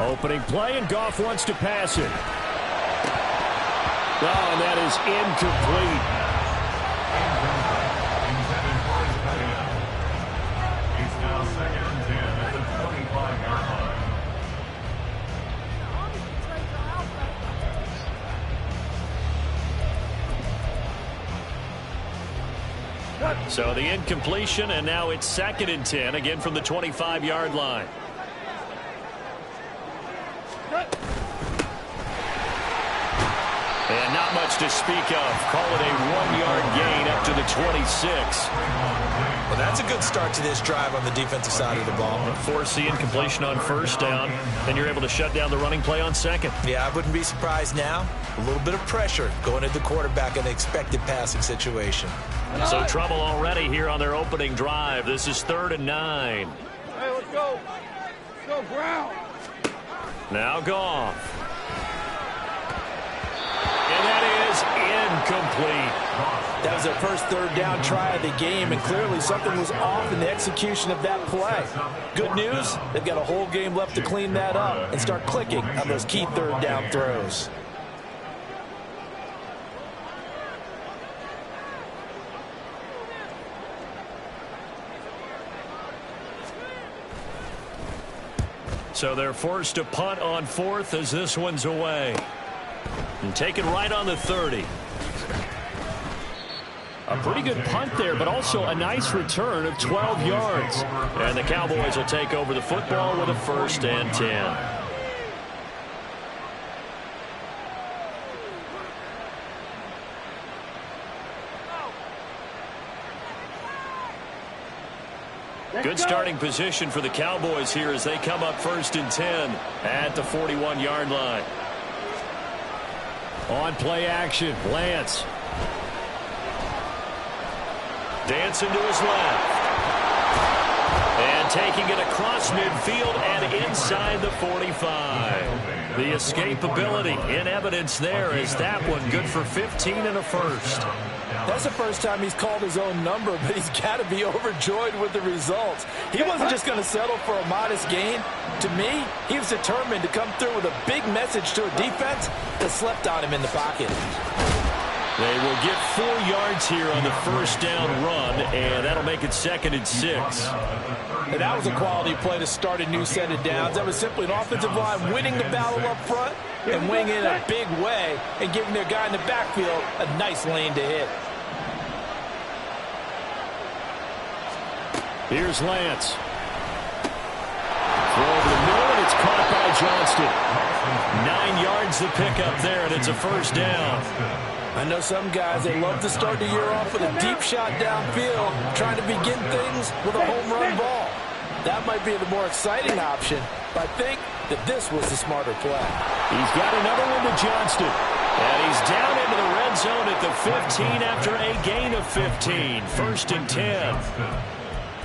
Opening play, and Goff wants to pass it. Oh, and that is incomplete. It's now 2nd and 10 at the 25-yard line. So the incompletion, and now it's 2nd and 10, again from the 25-yard line. And not much to speak of. Call it a 1-yard gain up to the 26. Well, that's a good start to this drive on the defensive side of the ball. Force the incompletion on first down, then you're able to shut down the running play on second. Yeah, I wouldn't be surprised now. A little bit of pressure going at the quarterback in the expected passing situation. So trouble already here on their opening drive. This is 3rd and 9. Hey, let's go. Let's go, ground. Now Goff. And that is incomplete. That was their first 3rd down try of the game, and clearly something was off in the execution of that play. Good news, they've got a whole game left to clean that up and start clicking on those key 3rd down throws. So they're forced to punt on 4th as this one's away. And taken right on the 30. A pretty good punt there, but also a nice return of 12 yards. And the Cowboys will take over the football with a 1st and 10. Good starting position for the Cowboys here as they come up 1st and 10 at the 41-yard line. On play action, Lance. Dancing to his left. And taking it across midfield and inside the 45. The escapability in evidence there as that one good for 15 and a 1st. That's the first time he's called his own number, but he's got to be overjoyed with the results. He wasn't just going to settle for a modest gain. To me, he was determined to come through with a big message to a defense that slept on him in the pocket. They will get 4 yards here on the 1st down run, and that'll make it 2nd and 6. And that was a quality play to start a new set of downs. That was simply an offensive line winning the battle up front and winning it in a big way and giving their guy in the backfield a nice lane to hit. Here's Lance. Throw over the middle, and it's caught by Johnston. 9 yards to pick up there, and it's a 1st down. I know some guys, they love to start the year off with a deep shot downfield, trying to begin things with a home run ball. That might be the more exciting option, but I think that this was the smarter play. He's got another one to Johnston. And he's down into the red zone at the 15 after a gain of 15. 1st and 10.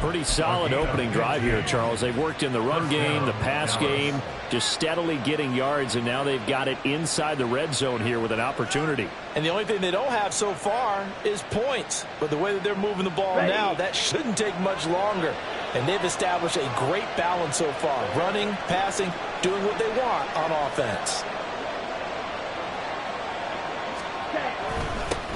Pretty solid opening drive here, Charles. They've worked in the run game, the pass game, just steadily getting yards, and now they've got it inside the red zone here with an opportunity. And the only thing they don't have so far is points. But the way that they're moving the ball now, that shouldn't take much longer. And they've established a great balance so far. Running, passing, doing what they want on offense.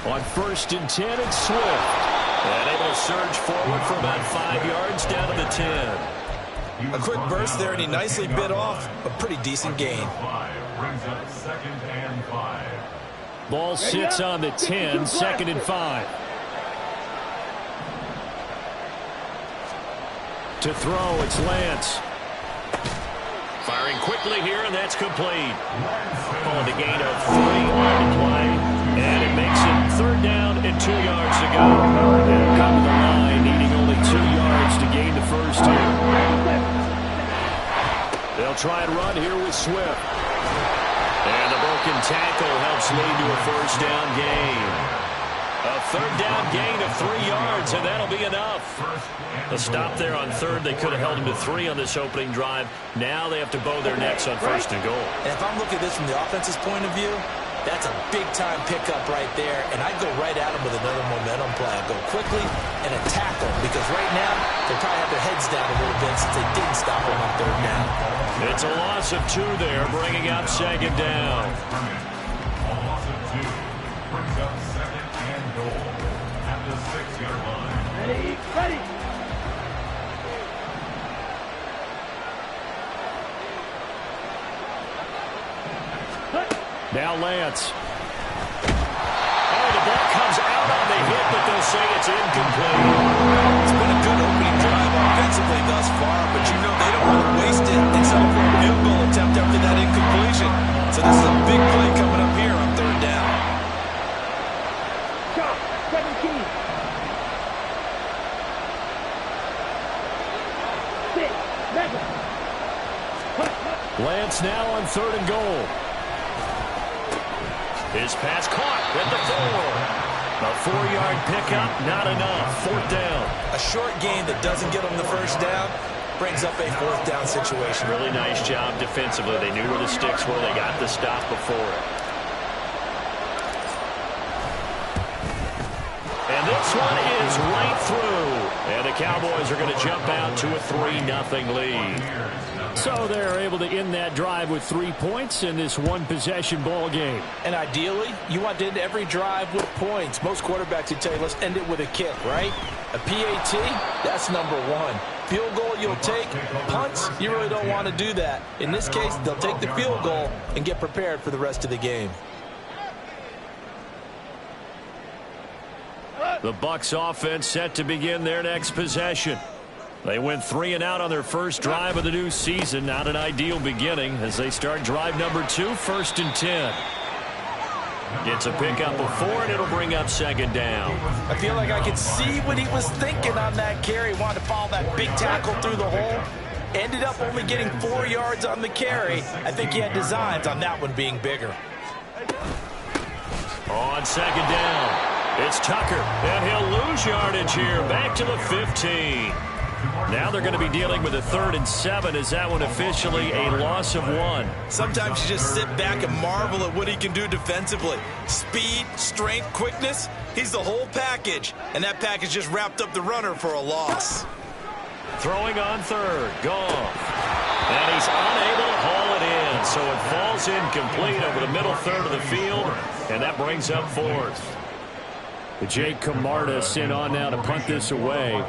On 1st and 10, it's Swift. And able to surge forward for about 5 yards down to the 10. A quick burst there, and he nicely bit off a pretty decent gain. Ball sits on the 10, 2nd and 5. To throw, it's Lance. Firing quickly here, and that's complete. Calling a gain of 3 on the play. And it makes it 3rd down and 2 yards to go. They'll come to the line, needing only 2 yards to gain the 1st here. They'll try and run here with Swift. And the broken tackle helps lead to a 1st down gain. A 3rd down gain of 3 yards, and that'll be enough. A stop there on 3rd. They could have held him to 3 on this opening drive. Now they have to bow their necks on 1st and goal. And if I'm looking at this from the offense's point of view, That's a big-time pickup right there, and I'd go right at him with another momentum play. I'd go quickly and attack them because right now they probably have their heads down a little bit since they didn't stop him on third down. It's a loss of 2 there, bringing up second down. A loss of 2 brings up second and goal at the 6-yard line. Ready. Now Lance. Oh, the ball comes out on the hit, but they'll say it's incomplete. It's been a good opening drive offensively thus far, but you know they don't want to waste it and settle for a field goal attempt after that incompletion. So this is a big play coming up here on third down. Shot, 17. 6, 7. Lance now on third and goal. His pass caught at the 4. A 4-yard pickup, not enough. Fourth down. A short gain that doesn't get them the first down brings up a fourth down situation. Really nice job defensively. They knew where the sticks were. They got the stop before it. And this one is right through. And the Cowboys are going to jump out to a 3-0 lead. So they're able to end that drive with 3 points in this one-possession ball game. And ideally, you want to end every drive with points. Most quarterbacks would tell you, let's end it with a kick, right? A PAT, that's number 1. Field goal you'll take. Punts, you really don't want to do that. In this case, they'll take the field goal and get prepared for the rest of the game. The Bucs offense set to begin their next possession. They went 3 and out on their first drive of the new season. Not an ideal beginning as they start drive number 2, 1st and 10. Gets a pickup of 4, and it'll bring up second down. I feel like I could see what he was thinking on that carry. Wanted to follow that big tackle through the hole. Ended up only getting 4 yards on the carry. I think he had designs on that one being bigger. On second down, it's Tucker, and he'll lose yardage here. Back to the 15. Now they're going to be dealing with a 3rd and 7. Is that one officially a loss of 1? Sometimes you just sit back and marvel at what he can do defensively. Speed, strength, quickness, he's the whole package. And that package just wrapped up the runner for a loss. Throwing on 3rd, Goff. And he's unable to haul it in. So it falls incomplete over the middle 3rd of the field. And that brings up 4th. Jake Camarda sent on now to punt this away.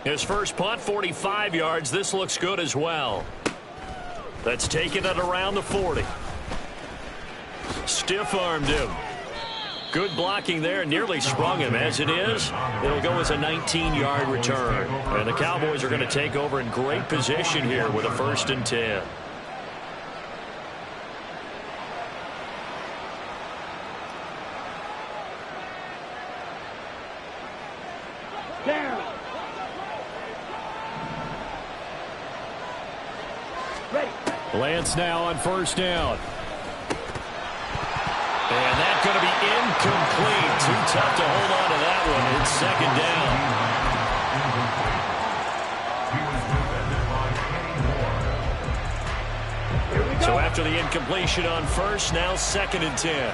His first punt, 45 yards. This looks good as well. That's taken it around the 40. Stiff-armed him. Good blocking there. Nearly sprung him. As it is, it'll go as a 19-yard return. And the Cowboys are going to take over in great position here with a 1st and 10. Down. Ready. Lance now on 1st down. And that's going to be incomplete. Too tough to hold on to that one. It's second down. So after the incompletion on 1st, now 2nd and 10.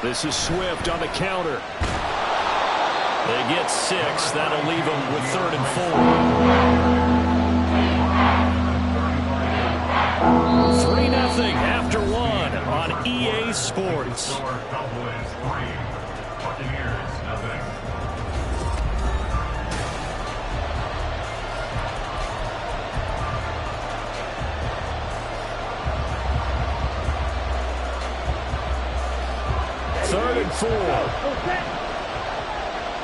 This is Swift on the counter. They get 6. That'll leave them with 3rd and 4. 3-0 after 1 on EA Sports. Cowboys 3, Buccaneers 0. Third and 4.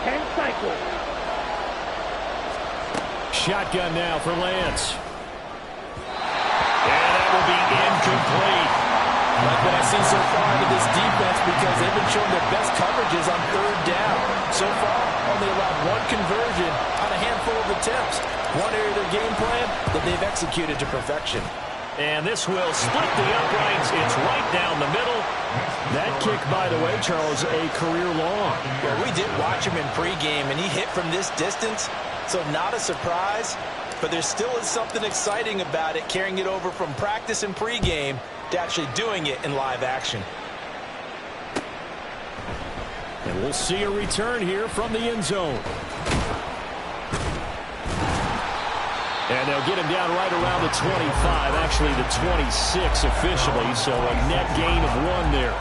10 cycles. Shotgun now for Lance. And that will be incomplete. Like what I see so far out of this defense because they've been showing their best coverages on 3rd down. So far, only allowed 1 conversion on a handful of attempts. One area of their game plan that they've executed to perfection. And this will split the uprights. It's right down the middle. That kick, by the way, Charles, a career long. Well, we did watch him in pregame, and he hit from this distance, so not a surprise. But there still is something exciting about it, carrying it over from practice and pregame to actually doing it in live action. And we'll see a return here from the end zone. And they'll get him down right around the 25, actually the 26 officially, so a net gain of 1 there.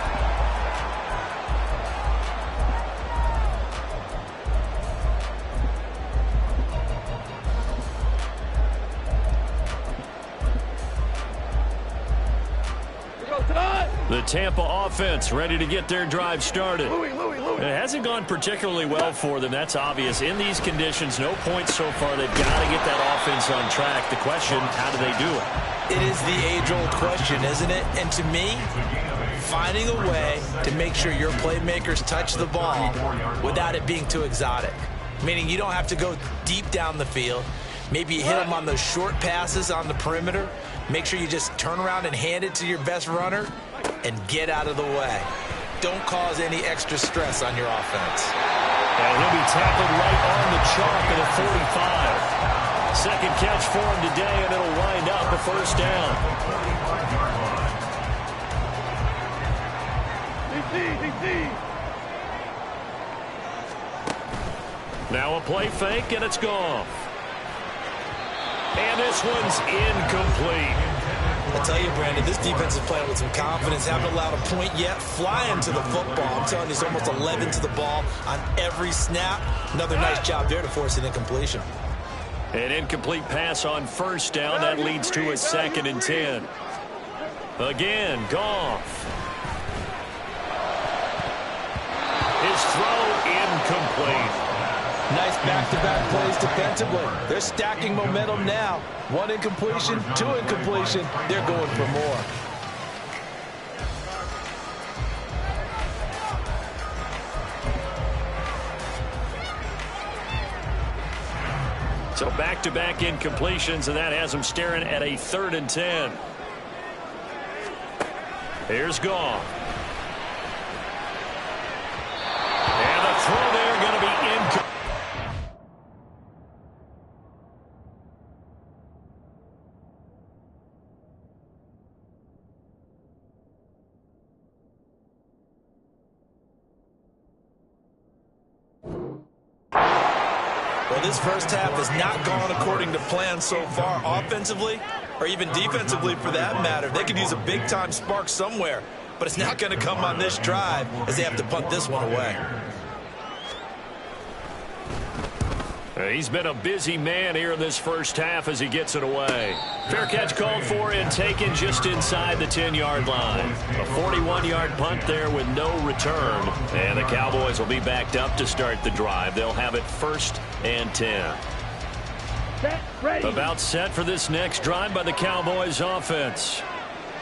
The Tampa offense ready to get their drive started. It hasn't gone particularly well for them. That's obvious. In these conditions, no points so far. They've got to get that offense on track. The question, how do they do it? It is the age-old question, isn't it? And to me, finding a way to make sure your playmakers touch the ball without it being too exotic. Meaning you don't have to go deep down the field. Maybe you hit them on those short passes on the perimeter. Make sure you just turn around and hand it to your best runner and get out of the way. Don't cause any extra stress on your offense. And he'll be tackled right on the chalk at a 45. Second catch for him today, and it'll wind up a first down. Now a play fake, and it's gone. And this one's incomplete. I'll tell you, Brandon, this defense is playing with some confidence. Haven't allowed a point yet. Flying to the football. I'm telling you, it's almost 11 to the ball on every snap. Another nice job there to force an incompletion. An incomplete pass on first down. That leads to a 2nd and 10. Again, Goff. His throw incomplete. Nice back-to-back plays defensively. They're stacking momentum now. 1 incompletion, 2 incompletion. They're going for more. So back-to-back incompletions, and that has them staring at a 3rd and 10. Here's Goff. And the throw there going to be incomplete. Well, this first half has not gone according to plan so far offensively or even defensively for that matter. They could use a big-time spark somewhere, but it's not going to come on this drive as they have to punt this one away. He's been a busy man here in this first half as he gets it away. Fair catch called for and taken just inside the 10-yard line. A 41-yard punt there with no return. And the Cowboys will be backed up to start the drive. They'll have it 1st and 10. About set for this next drive by the Cowboys offense.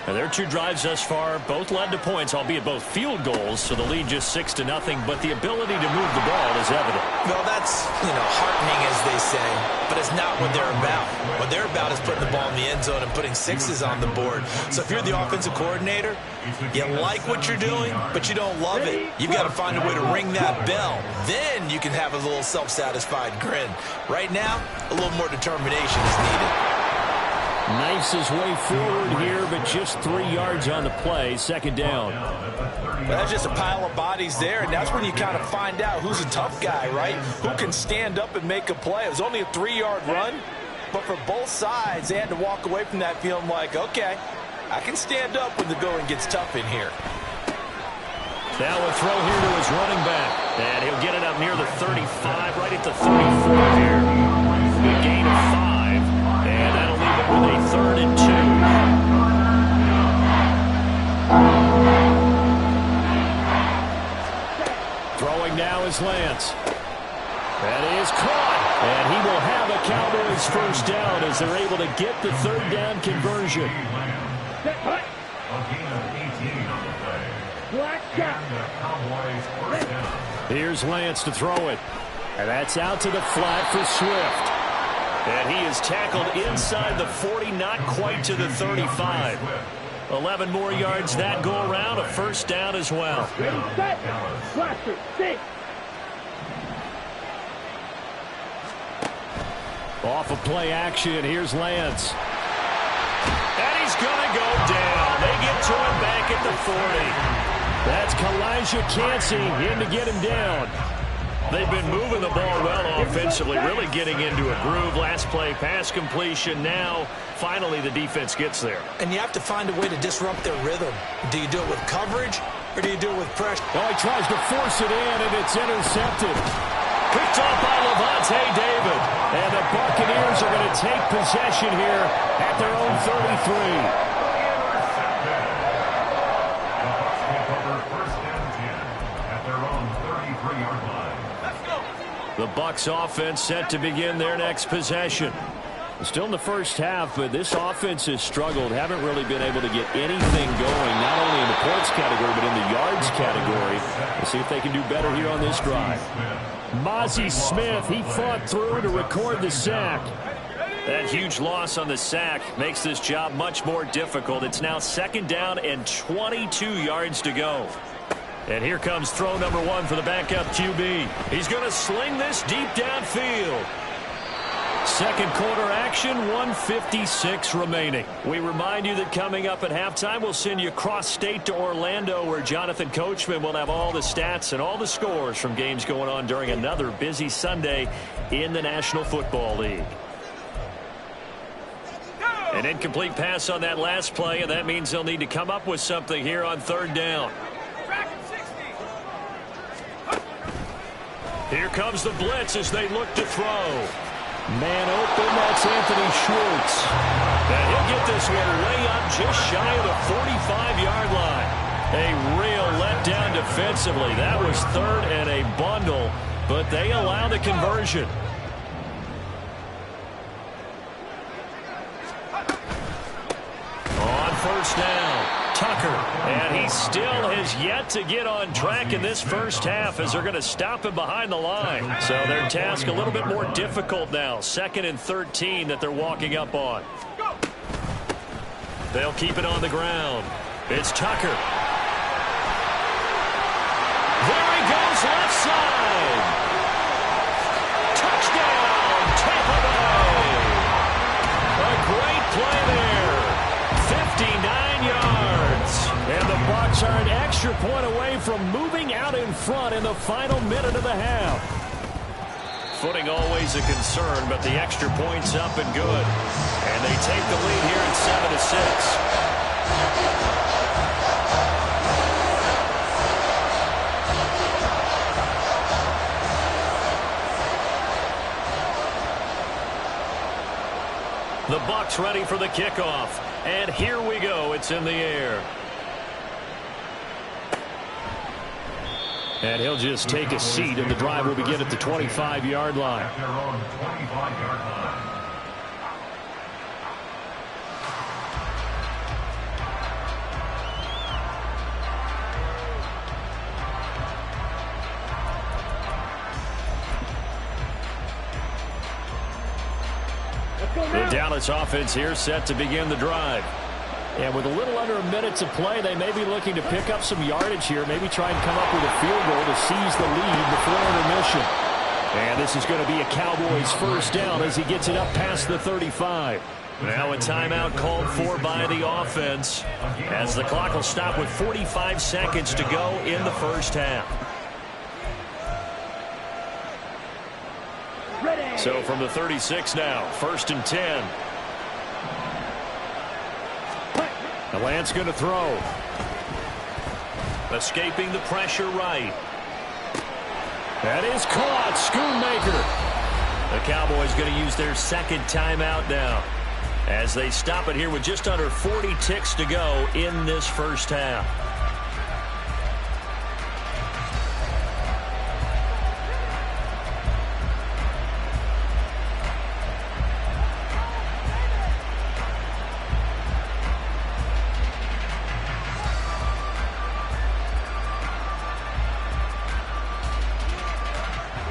And their 2 drives thus far both led to points, albeit both field goals, so the lead just 6-0, but the ability to move the ball is evident. Well, that's, heartening, as they say, but it's not what they're about. What they're about is putting the ball in the end zone and putting 6s on the board. So if you're the offensive coordinator, you like what you're doing, but you don't love it. You've got to find a way to ring that bell. Then you can have a little self-satisfied grin. Right now, a little more determination is needed. Knifes his way forward here, but just 3 yards on the play. 2nd down. Well, that's just a pile of bodies there, and that's when you kind of find out who's a tough guy, right? Who can stand up and make a play. It was only a 3-yard run, but for both sides, they had to walk away from that feeling like, okay, I can stand up when the going gets tough in here. Now a throw here to his running back, and he'll get it up near the 35, right at the 34 here. Good gain of 5, and that'll leave it with a 3rd and 2. Throwing now is Lance. That is caught, and he will have a Cowboys first down as they're able to get the 3rd down conversion. Here's Lance to throw it. And that's out to the flat for Swift. And he is tackled inside the 40, not quite to the 35. 11 more yards that go around, a first down as well. Ready, set, blaster, 6. Off of play action, here's Lance. And he's going to go down. They get to him back at the 40. That's Kalijah Cansey in to get him down. They've been moving the ball well offensively, really getting into a groove. Last play, pass completion. Now, finally, the defense gets there. And you have to find a way to disrupt their rhythm. Do you do it with coverage, or do you do it with pressure? Oh, he tries to force it in, and it's intercepted. Picked off by Levante David. And the Buccaneers are going to take possession here at their own 33. The Bucs offense set to begin their next possession. Still in the first half, but this offense has struggled. Haven't really been able to get anything going, not only in the points category, but in the yards category. We'll see if they can do better here on this drive. Mozzie Smith, he fought through to record the sack. That huge loss on the sack makes this job much more difficult. It's now 2nd down and 22 yards to go. And here comes throw number 1 for the backup QB. He's going to sling this deep downfield. Second quarter action, 1:56 remaining. We remind you that coming up at halftime, we'll send you cross-state to Orlando, where Jonathan Coachman will have all the stats and all the scores from games going on during another busy Sunday in the National Football League. An incomplete pass on that last play, and that means they'll need to come up with something here on 3rd down. Here comes the blitz as they look to throw. Man open, that's Anthony Schwartz. And he'll get this one way up just shy of the 45-yard line. A real letdown defensively. That was 3rd and a bundle, but they allow the conversion. On 1st down, Tucker, and he still has yet to get on track in this first half as they're going to stop him behind the line. So their task a little bit more difficult now. 2nd and 13 that they're walking up on. They'll keep it on the ground. It's Tucker. There he goes, left side. Touchdown, Tampa Bay. A great play there. 59 yards. And the Bucs are an extra point away from moving out in front in the final minute of the half. Footing always a concern, but the extra point's up and good. And they take the lead here at 7-6. The Bucs ready for the kickoff. And here we go. It's in the air. And he'll just take a seat, and the drive will begin at the 25-yard line. At their own 25-yard line. The Dallas offense here set to begin the drive. And with a little under a minute to play, they may be looking to pick up some yardage here, maybe try and come up with a field goal to seize the lead before intermission. And this is going to be a Cowboys first down as he gets it up past the 35. Now a timeout called for by the offense as the clock will stop with 45 seconds to go in the first half. So from the 36 now, 1st and 10. Now Lance going to throw. Escaping the pressure right. That is caught. Schoonmaker. The Cowboys going to use their 2nd timeout now as they stop it here with just under 40 ticks to go in this first half.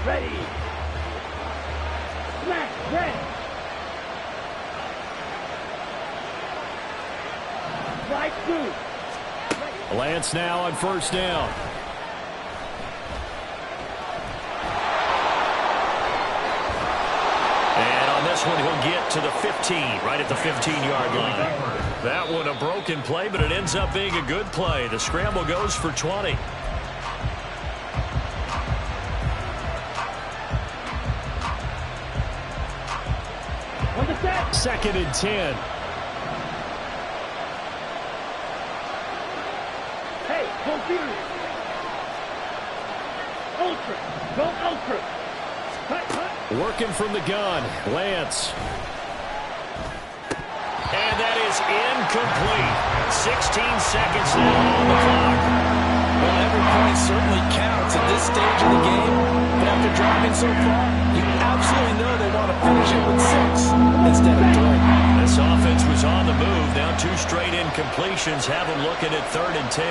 Ready. Smack, red. 2. Lance now on first down. And on this one, he'll get to the 15, right at the 15-yard line. That one a broken play, but it ends up being a good play. The scramble goes for 20. On the set. 2nd and 10. Hey, go furious. Ultra. Go ultra. Cut, cut. Working from the gun, Lance. And that is incomplete. 16 seconds now on the clock. Well, every point certainly counts at this stage of the game. But after driving so far, you absolutely know they want to finish it with 6 instead of 3. This offense was on the move. Now 2 straight incompletions have them looking at 3rd and 10.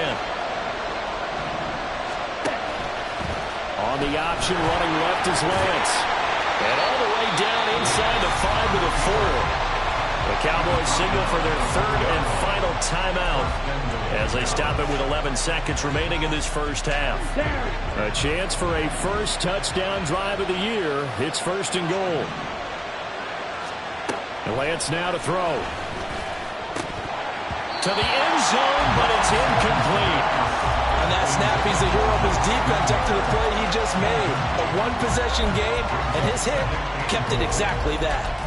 On the option, running left is Lance. And all the way down inside the 5 to the 4. The Cowboys signal for their 3rd and final timeout as they stop it with 11 seconds remaining in this first half. A chance for a first touchdown drive of the year. It's 1st and goal. And Lance now to throw. To the end zone, but it's incomplete. On that snap, he's the hero of his defense after the play he just made. A one-possession game, and his hit kept it exactly that.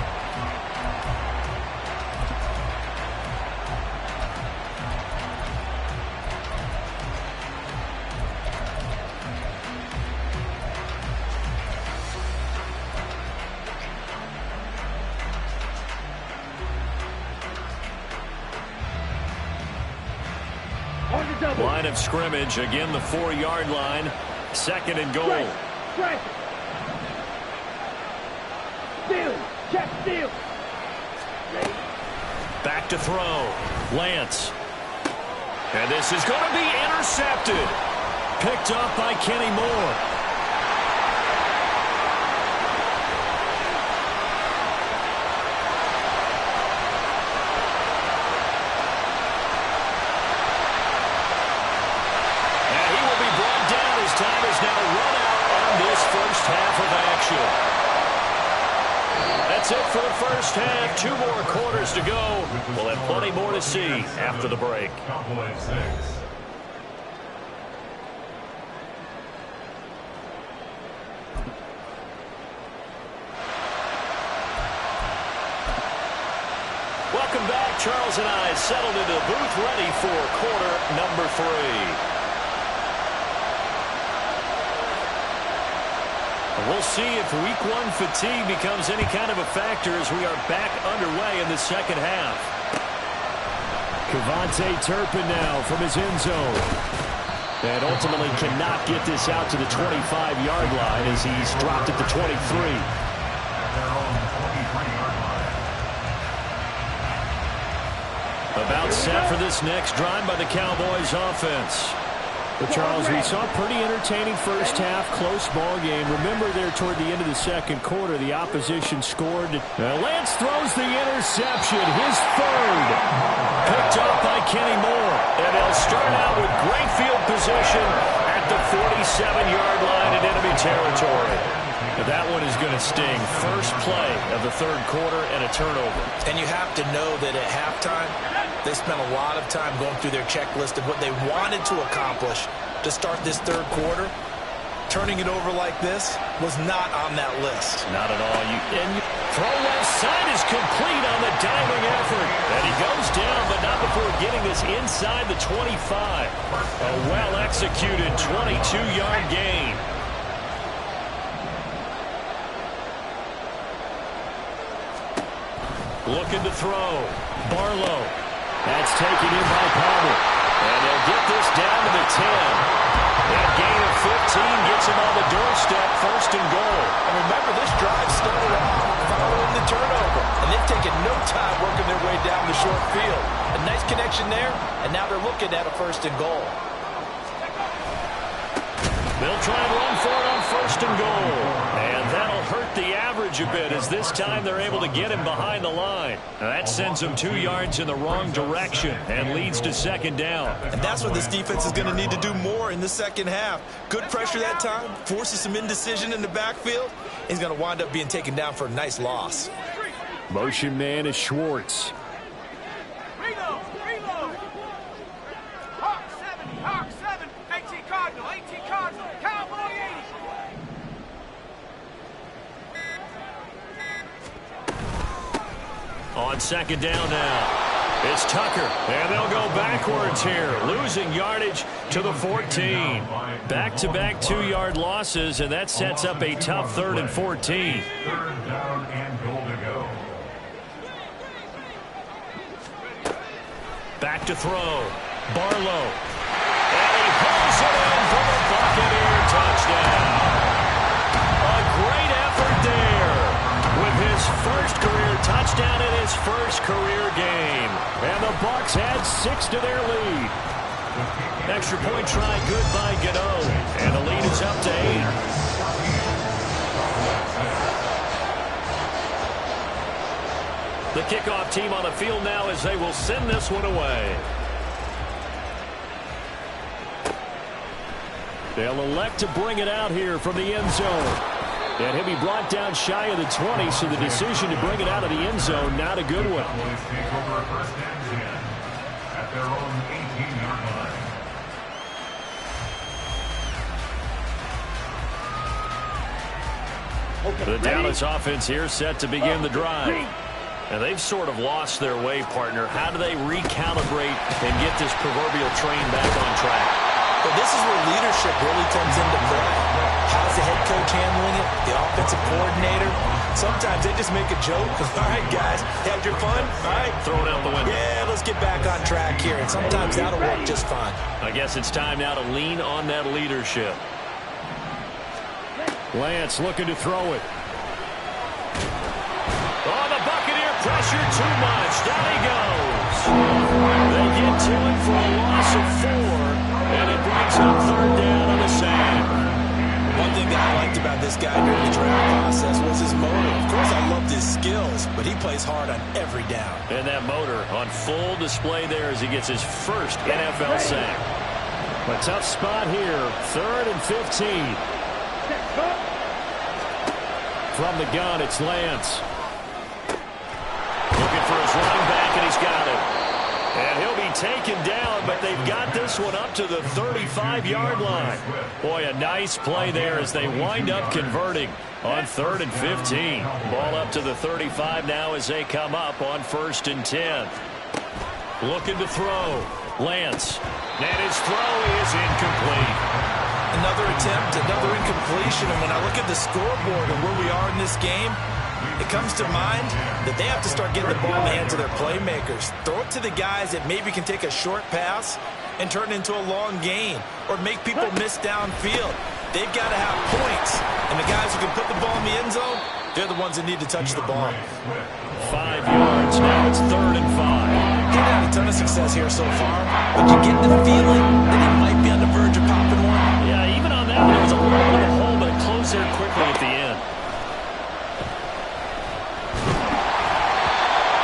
Line of scrimmage, again the 4-yard line. 2nd and goal. Strike. Steal. Check steal. Back to throw. Lance. And this is going to be intercepted. Picked up by Kenny Moore. Time is now run out on this first half of action. That's it for the first half. 2 more quarters to go. We'll have plenty more to see after the break. Cowboys 6. Welcome back. Charles and I settled into the booth ready for quarter number 3. We'll see if week 1 fatigue becomes any kind of a factor as we are back underway in the second half. Kevontae Turpin now from his end zone. And ultimately cannot get this out to the 25-yard line as he's dropped at the 23. About set for this next drive by the Cowboys offense. Well, Charles, we saw a pretty entertaining first half, close ball game. Remember there toward the end of the second quarter, the opposition scored. Lance throws the interception, his 3rd. Picked up by Kenny Moore. And they'll start out with great field position at the 47-yard line in enemy territory. But that one is going to sting. First play of the 3rd quarter and a turnover. And you have to know that at halftime, they spent a lot of time going through their checklist of what they wanted to accomplish to start this 3rd quarter. Turning it over like this was not on that list. Not at all. Throw left side is complete on the diving effort. And he goes down, but not before getting this inside the 25. A well-executed 22-yard gain. Looking to throw. Barlow. That's taken in by Palmer. And they'll get this down to the 10. That gain of 15 gets him on the doorstep, 1st and goal. And remember, this drive started off following the turnover. And they've taken no time working their way down the short field. A nice connection there, and now they're looking at a 1st and goal. They'll try and run for it on 1st and goal. And that'll hurt the average yardage a bit as this time they're able to get him behind the line. Now that sends him 2 yards in the wrong direction and leads to second down. And that's what this defense is going to need to do more in the second half. Good pressure that time, forces some indecision in the backfield. He's going to wind up being taken down for a nice loss. Motion man is Schwartz. Reload. Hawk 7, 18 Cardinal, Cowboy 80. On second down now. It's Tucker, and they'll go backwards here, losing yardage to the 14. Back-to-back 2-yard losses, and that sets up a tough 3rd and 14. 3rd down and goal to go. Back to throw. Barlow. And he pulls it in for the Buccaneer touchdown. A great effort there with his first career touchdown in his first career game. And the Bucs add 6 to their lead. Extra point try good by Gano. And the lead is up to 8. The kickoff team on the field now as they will send this one away. They'll elect to bring it out here from the end zone. And he'll be brought down shy of the 20, so the decision to bring it out of the end zone, not a good one. Cowboys take over 1st and 10 at their own 18-yard line. The Dallas offense here set to begin the drive. And they've sort of lost their way, partner. How do they recalibrate and get this proverbial train back on track? But this is where leadership really comes into play. How's the head coach handling it? The offensive coordinator? Sometimes they just make a joke. All right, guys, had your fun? All right. Throw it out the window. Yeah, let's get back on track here. And sometimes that'll work just fine. I guess it's time now to lean on that leadership. Lance looking to throw it. Oh, the Buccaneer pressure too much. Down he goes. They get to it for a loss of 4, and it brings up 3rd down on the sand. One thing that I liked about this guy during the draft process was his motor. Of course, I loved his skills, but he plays hard on every down. And that motor on full display there as he gets his first NFL sack. A tough spot here, 3rd and 15. From the gun, it's Lance. Looking for his running back, and he's got it. And he'll be taken down, but they've got this one up to the 35-yard line. Boy, a nice play there as they wind up converting on 3rd and 15. Ball up to the 35 now as they come up on 1st and 10. Looking to throw. Lance. And his throw is incomplete. Another attempt, another incompletion. And when I look at the scoreboard and where we are in this game, it comes to mind that they have to start getting the ball in the hands of their playmakers. Throw it to the guys that maybe can take a short pass and turn it into a long gain or make people miss downfield. They've got to have points. And the guys who can put the ball in the end zone, they're the ones that need to touch the ball. 5 yards. Now it's 3rd and 5. They've had a ton of success here so far, but you get the feeling that he might be on the verge of popping one. Yeah, even on that one, it was a little bit of a hole, but it closed there quickly at the end.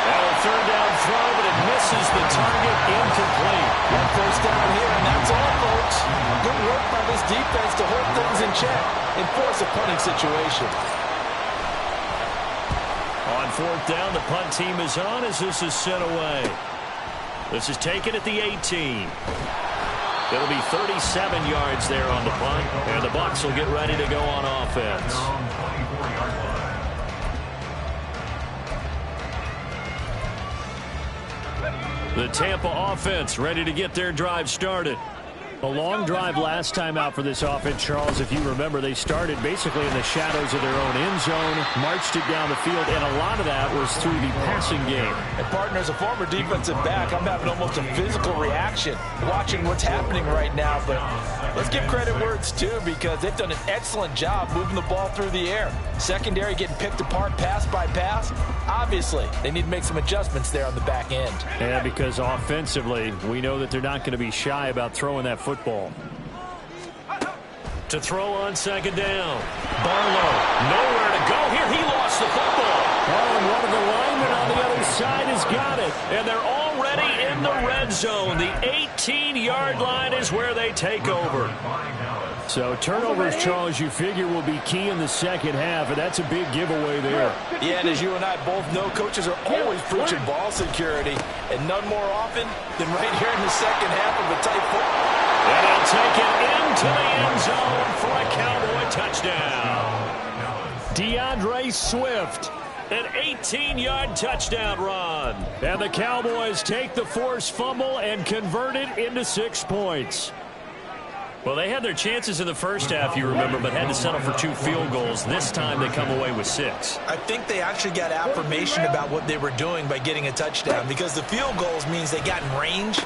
Now a 3rd down throw, but it misses the target, incomplete. One 1st down here, and that's all, folks. Good work by this defense to hold things in check and force a punting situation. On 4th down, the punt team is on as this is sent away. This is taken at the 18. It'll be 37 yards there on the punt, and the Bucs will get ready to go on offense. The Tampa offense ready to get their drive started. A long drive last time out for this offense, Charles. If you remember, they started basically in the shadows of their own end zone, marched it down the field, and a lot of that was through the passing game. And partner, as a former defensive back, I'm having almost a physical reaction watching what's happening right now. But let's give credit where it's due because they've done an excellent job moving the ball through the air. Secondary getting picked apart pass by pass. Obviously, they need to make some adjustments there on the back end. Yeah, because offensively, we know that they're not going to be shy about throwing that football. To throw on 2nd down. Barlow, nowhere to go here. He lost the And they're already in the red zone. The 18-yard line is where they take over. So turnovers, Charles, you figure will be key in the second half, and that's a big giveaway there. Yeah, and as you and I both know, coaches are always preaching ball security, and none more often than right here in the second half of a tight football. And he'll take it into the end zone for a Cowboy touchdown. DeAndre Swift, an 18-yard touchdown run. And the Cowboys take the forced fumble and convert it into 6 points. Well, they had their chances in the first half, you remember, but had to settle for 2 field goals. This time they come away with 6. I think they actually got affirmation about what they were doing by getting a touchdown, because the field goals means they got in range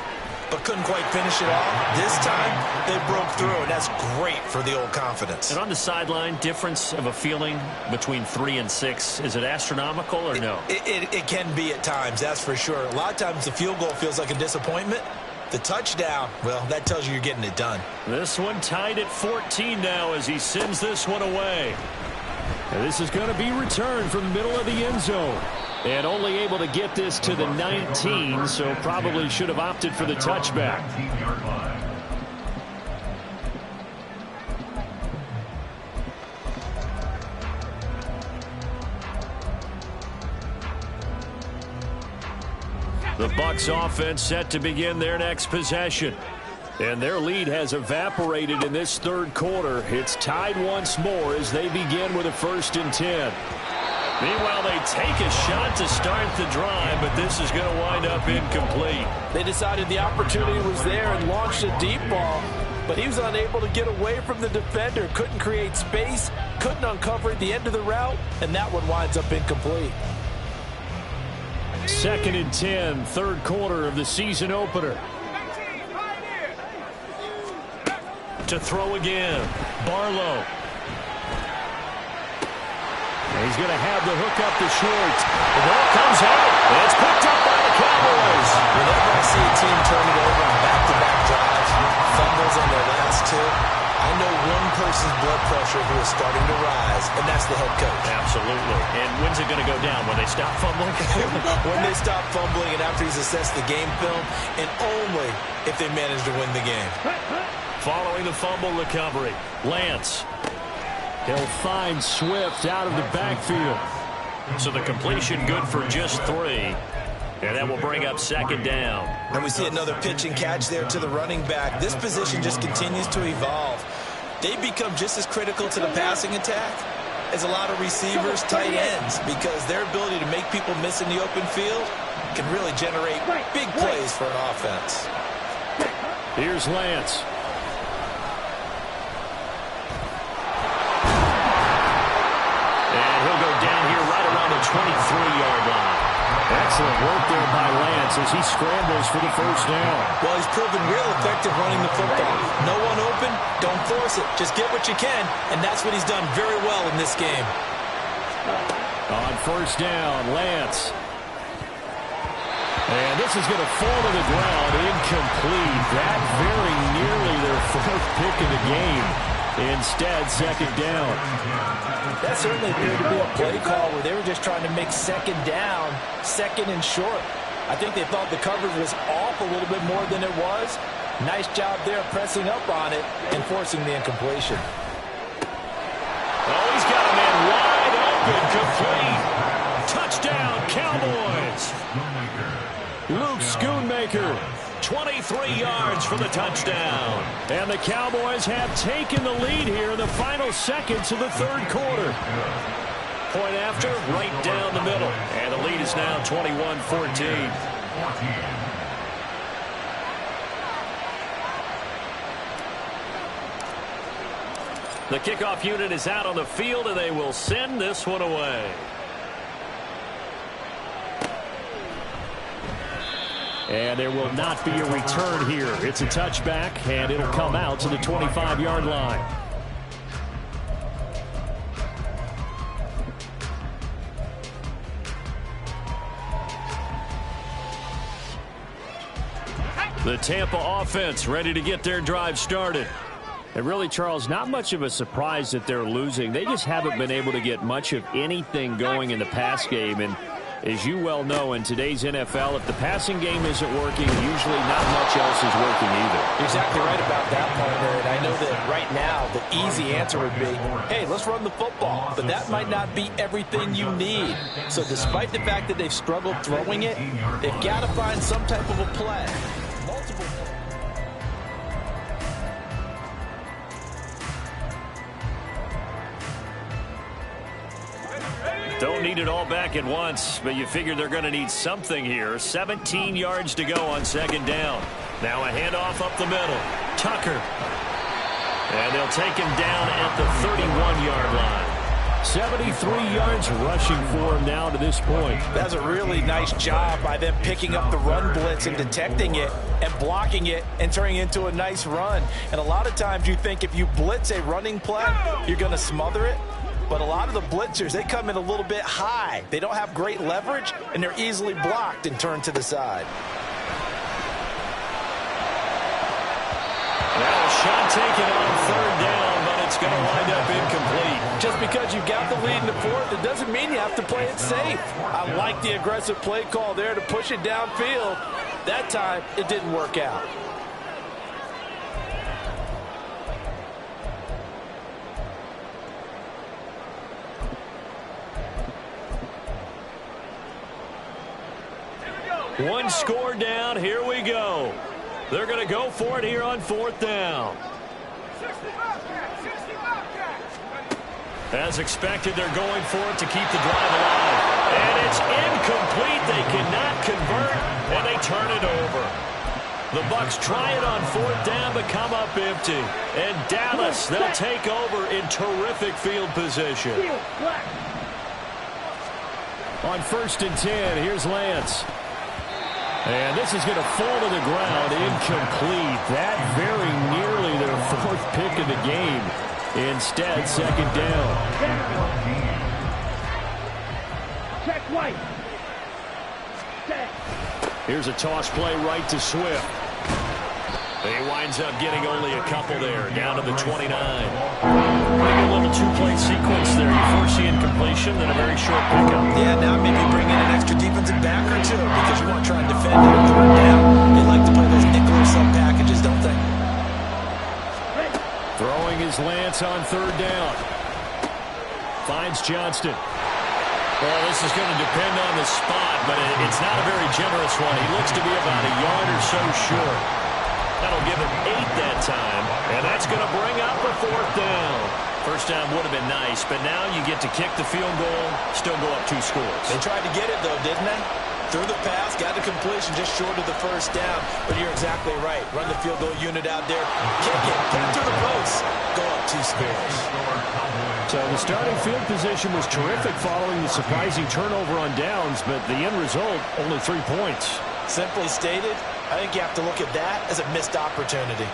but couldn't quite finish it off. This time they broke through, and that's great for the old confidence. And on the sideline, difference of a feeling between 3 and 6, is it astronomical or no? It can be at times, that's for sure. A lot of times the field goal feels like a disappointment. The touchdown, well, that tells you you're getting it done. This one tied at 14 now as he sends this one away. And this is going to be returned from the middle of the end zone. And only able to get this to the 19, so probably should have opted for the touchback. The Bucs offense set to begin their next possession. And their lead has evaporated in this third quarter. It's tied once more as they begin with a 1st and 10. Meanwhile, they take a shot to start the drive, but this is going to wind up incomplete. They decided the opportunity was there and launched a deep ball, but he was unable to get away from the defender, couldn't create space, couldn't uncover at the end of the route, and that one winds up incomplete. 2nd and 10, third quarter of the season opener. To throw again, Barlow. And he's going to have the hook up to short. The ball comes out. And it's picked up by the Cowboys. Whenever I see a team turn it over on back-to-back drives, fumbles on their last 2, I know one person's blood pressure who is starting to rise, and that's the head coach. Absolutely. And when's it going to go down? When they stop fumbling? When they stop fumbling and after he's assessed the game film, and only if they manage to win the game. Following the fumble recovery, Lance. He'll find Swift out of the backfield. So the completion good for just 3. And that will bring up 2nd down. And we see another pitch and catch there to the running back. This position just continues to evolve. They become just as critical to the passing attack as a lot of receivers, tight ends, because their ability to make people miss in the open field can really generate big plays for an offense. Here's Lance. And he'll go down here right around the 23-yard line. Excellent work there by Lance as he scrambles for the 1st down. Well, he's proven real effective running the football. No one open, don't force it. Just get what you can, and that's what he's done very well in this game. On 1st down, Lance. And this is going to fall to the ground, incomplete. That very nearly their 4th pick of the game. Instead, 2nd down. That certainly appeared to be a play call where they were just trying to make 2nd down, 2nd and short. I think they thought the coverage was off a little bit more than it was. Nice job there pressing up on it and forcing the incompletion. Oh, he's got a man wide open, complete. Touchdown, Cowboys. Luke Schoonmaker, 23 yards for the touchdown. And the Cowboys have taken the lead here in the final seconds of the third quarter. Point after, right down the middle. And the lead is now 21-14. The kickoff unit is out on the field, and they will send this one away. And there will not be a return here. It's a touchback, and it'll come out to the 25-yard line. The Tampa offense ready to get their drive started. And really, Charles, not much of a surprise that they're losing. They just haven't been able to get much of anything going in the pass game. And As you well know, in today's NFL, if the passing game isn't working, usually not much else is working either. You're exactly right about that, partner. And I know that right now the easy answer would be, hey, let's run the football. But that might not be everything you need. So despite the fact that they've struggled throwing it, they've got to find some type of a play. Multiple. Don't need it all back at once, but you figure they're going to need something here. 17 yards to go on second down. Now a handoff up the middle. Tucker. And they'll take him down at the 31-yard line. 73 yards rushing for him now to this point. That's a really nice job by them picking up the run blitz and detecting it and blocking it and turning it into a nice run. And a lot of times you think if you blitz a running play, you're going to smother it. But a lot of the blitzers, they come in a little bit high. They don't have great leverage, and they're easily blocked and turned to the side. Now a shot taken on third down, but it's going to wind up incomplete. Just because you got the lead in the fourth, it doesn't mean you have to play it safe. I like the aggressive play call there to push it downfield. That time, it didn't work out. One score down. Here we go. They're going to go for it here on fourth down. As expected, they're going for it to keep the drive alive. And it's incomplete. They cannot convert, and they turn it over. The Bucs try it on fourth down, but come up empty. And Dallas, they'll take over in terrific field position. On 1st and 10, here's Lance. And this is going to fall to the ground, incomplete. That very nearly their 4th pick of the game. Instead, second down. Check right. Here's a toss play right to Swift. He winds up getting only a couple there, down to the 29. Maybe a little two-play sequence there. You foresee incompletion, then a very short pickup. Yeah, now maybe bring in an extra defensive back or two because you want to try and defend it and throw it down. They like to play those nickel or sub packages, don't they? Throwing his Lance on third down. Finds Johnston. Well, this is going to depend on the spot, but it's not a very generous one. He looks to be about a yard or so short. That'll give him 8 that time, and that's going to bring up a fourth down. First down would have been nice, but now you get to kick the field goal, still go up 2 scores. They tried to get it, though, didn't they? Threw the pass, got the completion just short of the first down. But you're exactly right. Run the field goal unit out there. Kick it. Get it through the post. Go up 2 scores. So the starting field position was terrific following the surprising turnover on downs, but the end result, only 3 points. Simply stated, I think you have to look at that as a missed opportunity.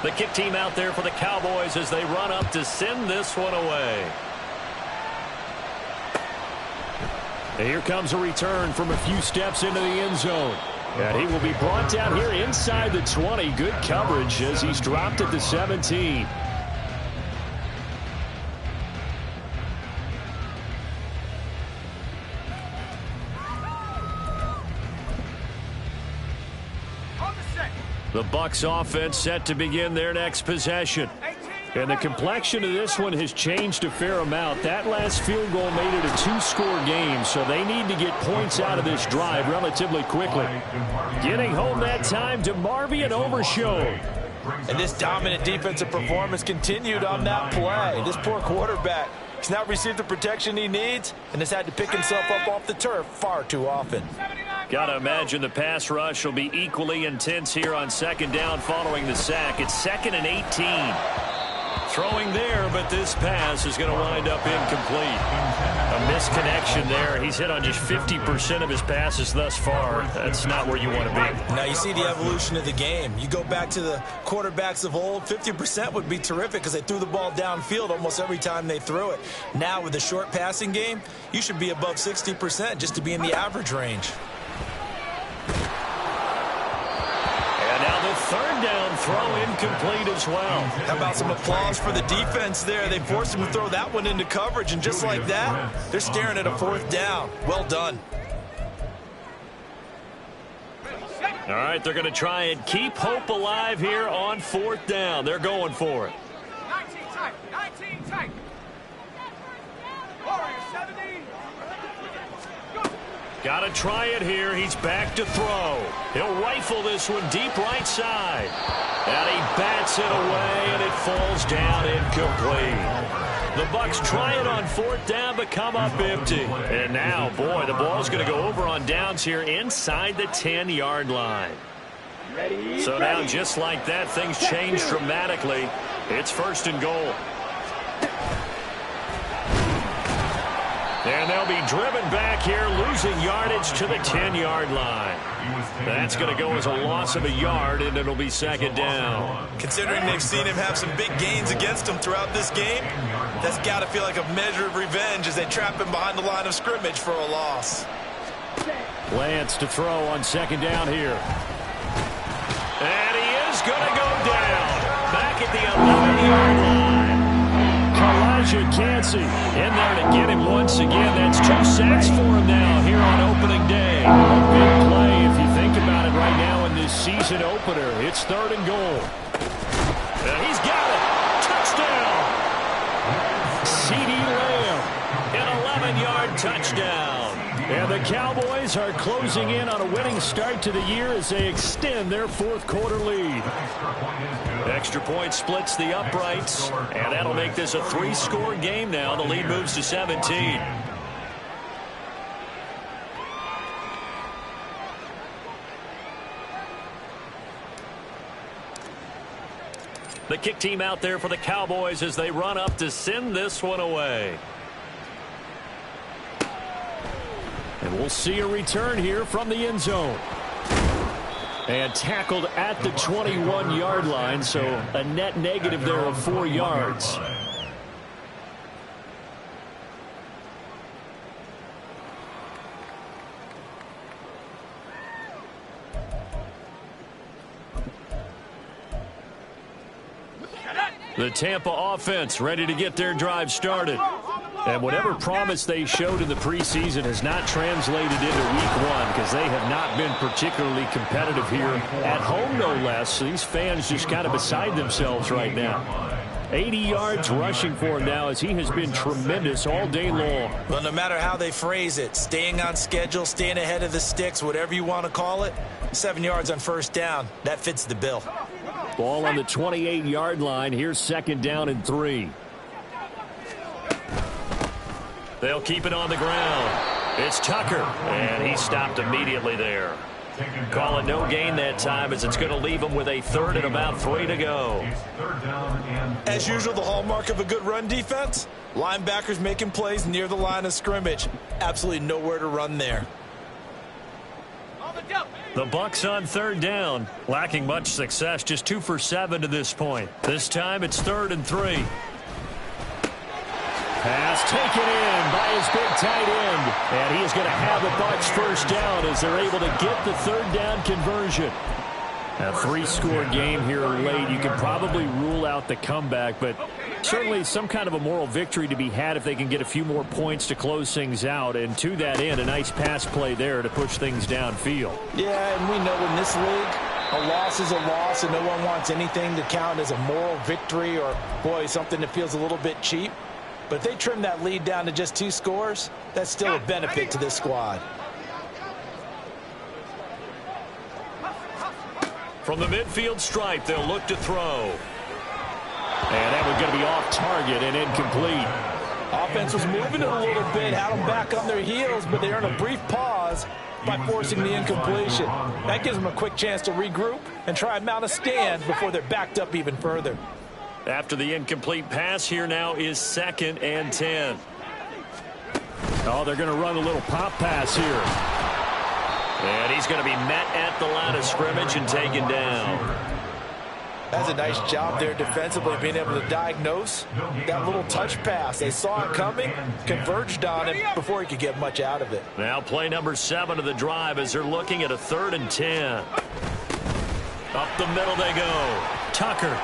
The kick team out there for the Cowboys as they run up to send this one away. And here comes a return from a few steps into the end zone. And he will be brought down here inside the 20. Good coverage as he's dropped at the 17. The Bucs offense set to begin their next possession. And the complexion of this one has changed a fair amount. That last field goal made it a 2-score game, so they need to get points out of this drive relatively quickly. Getting home that time to Marvian Overshown. And this dominant defensive performance continued on that play. This poor quarterback has not received the protection he needs and has had to pick himself up off the turf far too often. Got to imagine the pass rush will be equally intense here on second down following the sack. It's 2nd and 18. Throwing there, but this pass is going to wind up incomplete. A misconnection there. He's hit on just 50% of his passes thus far. That's not where you want to be. Now you see the evolution of the game. You go back to the quarterbacks of old, 50% would be terrific because they threw the ball downfield almost every time they threw it. Now with the short passing game, you should be above 60% just to be in the average range. And now the third down throw incomplete as well. How about some applause for the defense there? They forced him to throw that one into coverage, and just like that, they're staring at a 4th down. Well done. All right, they're going to try and keep hope alive here on 4th down. They're going for it. 19 tight, 19 tight. Warrior 70. Got to try it here. He's back to throw. He'll rifle this one deep right side. And he bats it away, and it falls down incomplete. The Bucs try it on 4th down, but come up empty. And now, boy, the ball's going to go over on downs here inside the 10-yard line. So now, just like that, things change dramatically. It's 1st and goal. And they'll be driven back here, losing yardage to the 10-yard line. That's going to go as a loss of a yard, and it'll be 2nd down. Considering they've seen him have some big gains against him throughout this game, that's got to feel like a measure of revenge as they trap him behind the line of scrimmage for a loss. Lance to throw on 2nd down here. And he is going to go down. Back at the 11-yard line. Cancy in there to get him once again. That's 2 sacks for him now here on opening day. Big play if you think about it right now in this season opener. It's 3rd and goal. And he's got it. Touchdown. C.D. Lamb, an 11-yard touchdown. And the Cowboys are closing in on a winning start to the year as they extend their 4th quarter lead. Extra point splits the uprights, and that'll make this a 3-score game now. The lead moves to 17. The kick team out there for the Cowboys as they run up to send this one away. And we'll see a return here from the end zone. And tackled at the 21-yard line, so a net negative there of 4 yards. The Tampa offense ready to get their drive started. And whatever promise they showed in the preseason has not translated into week 1 because they have not been particularly competitive here at home, no less. These fans just kind of beside themselves right now. 80 yards rushing for him now as he has been tremendous all day long. Well, no matter how they phrase it, staying on schedule, staying ahead of the sticks, whatever you want to call it, 7 yards on 1st down, that fits the bill. Ball on the 28-yard line. Here's 2nd down and 3. They'll keep it on the ground. It's Tucker, and he stopped immediately there. Call it no gain that time as it's going to leave him with a 3rd and about 3 to go. As usual, the hallmark of a good run defense, linebackers making plays near the line of scrimmage. Absolutely nowhere to run there. The Bucs on 3rd down, lacking much success, just 2 for 7 to this point. This time it's 3rd and 3. Pass taken in by his big tight end. And he is going to have the Bucs 1st down as they're able to get the 3rd down conversion. A 3-score game here late. You can probably rule out the comeback, but certainly some kind of a moral victory to be had if they can get a few more points to close things out. And to that end, a nice pass play there to push things downfield. Yeah, and we know in this league, a loss is a loss, and no one wants anything to count as a moral victory or, boy, something that feels a little bit cheap. But if they trim that lead down to just 2 scores, that's still a benefit to this squad. From the midfield stripe, they'll look to throw. And that one's going to be off target and incomplete. Offense was moving it a little bit, had them back on their heels, but they earned a brief pause by forcing the incompletion. That gives them a quick chance to regroup and try and mount a stand before they're backed up even further. After the incomplete pass, here now is 2nd and 10. Oh, they're going to run a little pop pass here. And he's going to be met at the line of scrimmage and taken down. That's a nice job there defensively, being able to diagnose that little touch pass. They saw it coming, converged on it before he could get much out of it. Now play number 7 of the drive as they're looking at a 3rd and 10. Up the middle they go. Tucker.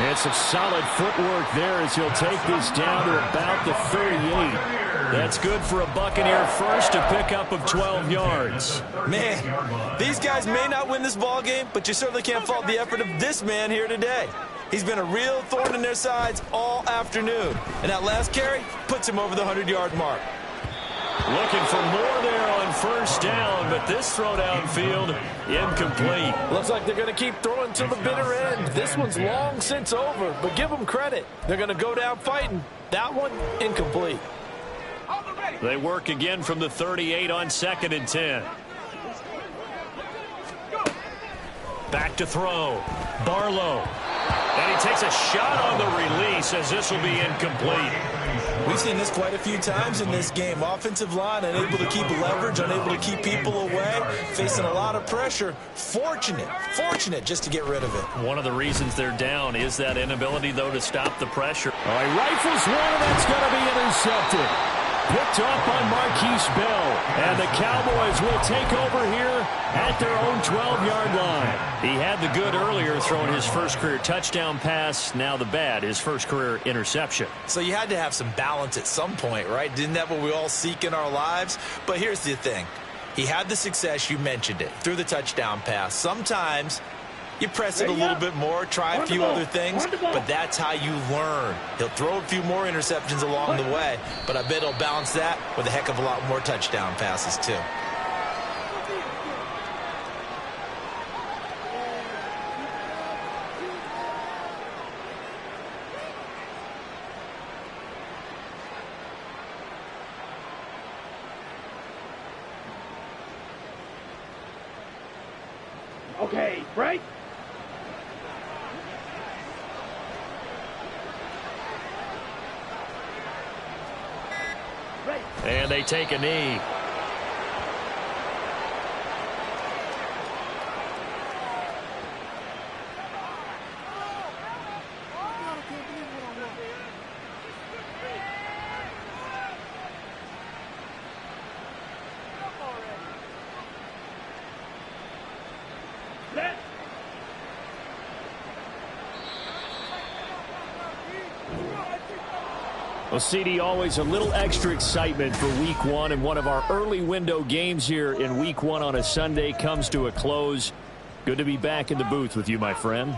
And some solid footwork there as he'll take this down to about the 38. That's good for a Buccaneer first, a pickup of 12 yards. Man, these guys may not win this ball game, but you certainly can't fault the effort of this man here today. He's been a real thorn in their sides all afternoon. And that last carry puts him over the 100-yard mark. Looking for more there on first down, but this throw downfield incomplete. Looks like they're going to keep throwing to the bitter end. This one's long since over, but give them credit. They're going to go down fighting. That one, incomplete. They work again from the 38 on 2nd and 10. Back to throw. Barlow. And he takes a shot on the release as this will be incomplete. We've seen this quite a few times in this game. Offensive line unable to keep leverage, unable to keep people away, facing a lot of pressure. Fortunate just to get rid of it. One of the reasons they're down is that inability, though, to stop the pressure. All right, rifles one, and that's going to be intercepted. Picked up on Marquise Bell. And the Cowboys will take over here at their own 12-yard line. He had the good earlier, throwing his first career touchdown pass. Now the bad, his first career interception. So you had to have some balance at some point, right? Isn't that what we all seek in our lives? But here's the thing. He had the success, you mentioned it, through the touchdown pass. Sometimes you press it a little bit more, try a few other things, but that's how you learn. He'll throw a few more interceptions along the way, but I bet he'll balance that with a heck of a lot more touchdown passes too. Okay, break. And they take a knee. Well, CD, always a little extra excitement for Week 1, and one of our early window games here in Week 1 on a Sunday comes to a close. Good to be back in the booth with you, my friend.